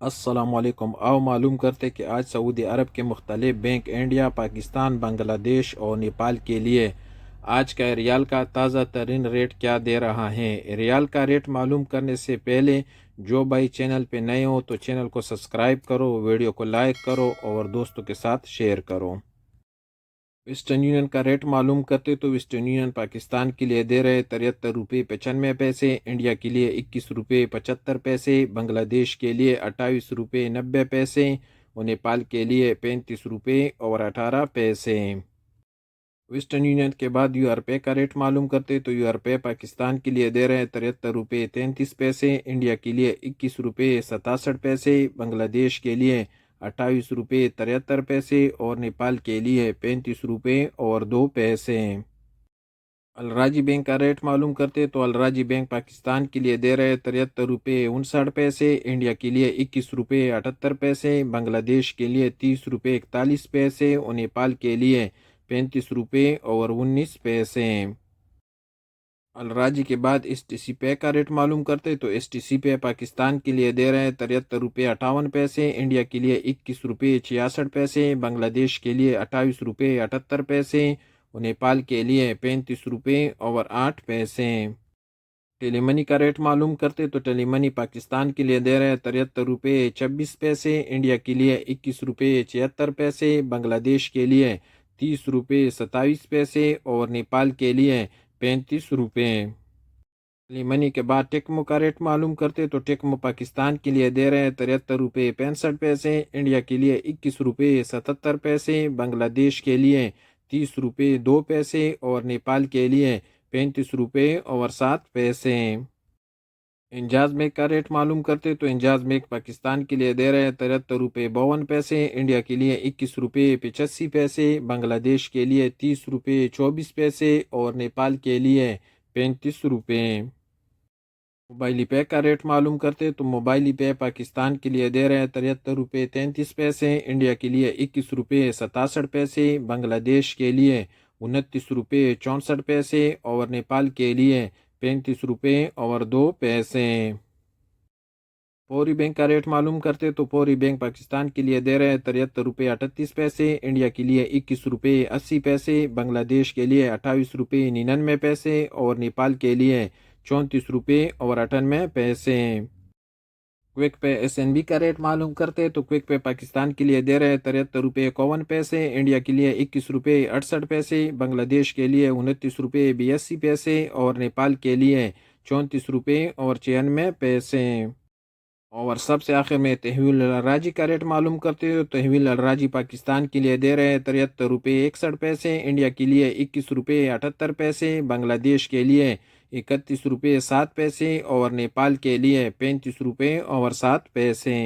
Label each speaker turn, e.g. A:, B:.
A: السلام علیکم۔ آؤ معلوم کرتے کہ آج سعودی عرب کے مختلف بینک انڈیا، پاکستان، بنگلہ دیش اور نیپال کے لیے آج کا ریال کا تازہ ترین ریٹ کیا دے رہا ہے۔ ریال کا ریٹ معلوم کرنے سے پہلے جو بھائی چینل پہ نئے ہو تو چینل کو سبسکرائب کرو، ویڈیو کو لائک کرو اور دوستوں کے ساتھ شیئر کرو۔ ویسٹرن یونین کا ریٹ معلوم کرتے تو ویسٹرن یونین پاکستان کے لیے دے رہے 73 روپے 95 پیسے، انڈیا کے لیے 21 روپے 75 پیسے، بنگلہ دیش کے لیے 28 روپے 90 پیسے اور نیپال کے لیے 35 روپے اور 18 پیسے۔ ویسٹرن یونین کے بعد یو آر پے کا ریٹ معلوم کرتے تو یو آر پے پاکستان کے لیے دے رہے 73 روپے 33 پیسے، انڈیا کے لیے 21 روپے 67 پیسے، بنگلہ دیش کے لیے 28 روپے 73 پیسے اور نیپال کے لیے 35 روپے اور 2 پیسے۔ الراجی بینک کا ریٹ معلوم کرتے تو الراجی بینک پاکستان کے لیے دے رہے 73 روپے 59 پیسے، انڈیا کے لیے 21 روپے 78 پیسے، بنگلہ دیش کے لیے 30 روپے 41 پیسے اور نیپال کے لیے 35 روپے اور 19 پیسے۔ الراجی کے بعد ایس ٹی سی پے کا ریٹ معلوم کرتے تو ایس ٹی سی پے پاکستان کے لیے دے رہے 73 روپے 58 پیسے، انڈیا کے لیے 21 روپے 66 پیسے، بنگلہ دیش کے لیے 28 روپے 78 پیسے اور نیپال کے لیے 35 روپے اور 8 پیسے۔ ٹیلی منی کا ریٹ معلوم کرتے تو ٹیلی منی پاکستان کے لیے دے رہے 73 روپے 26 پیسے، انڈیا کے لیے 21 روپے 76 پیسے، بنگلہ دیش کے لیے 30 روپے 27 پیسے اور نیپال کے لیے 35 روپے۔ ٹیلی منی کے بعد ٹیکمو کا ریٹ معلوم کرتے تو ٹیکمو پاکستان کے لیے دے رہے 73 روپے 65 پیسے، انڈیا کے لیے 21 روپے 77 پیسے، بنگلہ دیش کے لیے 30 روپے 2 پیسے اور نیپال کے لیے 35 روپے اور 7 پیسے۔ انجاز بینک کا ریٹ معلوم کرتے تو انجاز بینک پاکستان کے لیے دے رہے 73 روپے 52 پیسے، انڈیا کے لیے 21 روپے 85 پیسے، بنگلہ دیش کے لیے 30 روپے 24 پیسے اور نیپال کے لیے 35 روپے۔ موبائل پے کا ریٹ معلوم کرتے تو موبائل پے پاکستان کے لیے دے رہے 73 روپے 33 پیسے، انڈیا کے لیے 21 روپے 67 پیسے، بنگلہ دیش کے لیے 29 روپے 64 پیسے اور نیپال کے لیے 35 روپے اور 2 پیسے۔ فوری بینک کا ریٹ معلوم کرتے تو فوری بینک پاکستان کے لیے دے رہے 73 روپے 38 پیسے، انڈیا کے لیے 21 روپے 80 پیسے، بنگلہ دیش کے لیے 28 روپے 99 پیسے اور نیپال کے لیے 34 روپے اور 98 پیسے۔ Quick pay S N B کا ریٹ معلوم کرتے تو کوئک پے پاکستان کے لیے دے رہے 73 روپے 51 پیسے، انڈیا کے لیے 21 روپے 68 پیسے، بنگلہ دیش کے لیے 29 روپے 82 پیسے اور نیپال کے لیے 34 روپے اور 96 پیسے۔ اور سب سے آخر میں تحویل الراجی کا ریٹ معلوم کرتے ہو۔ تحویل الراجی پاکستان کے لیے دے رہے 73 روپے 61 پیسے، انڈیا کے لیے 21 روپے 78 پیسے، بنگلہ دیش کے لیے 31 روپے 7 پیسے اور نیپال کے لیے 35 روپے اور 7 پیسے۔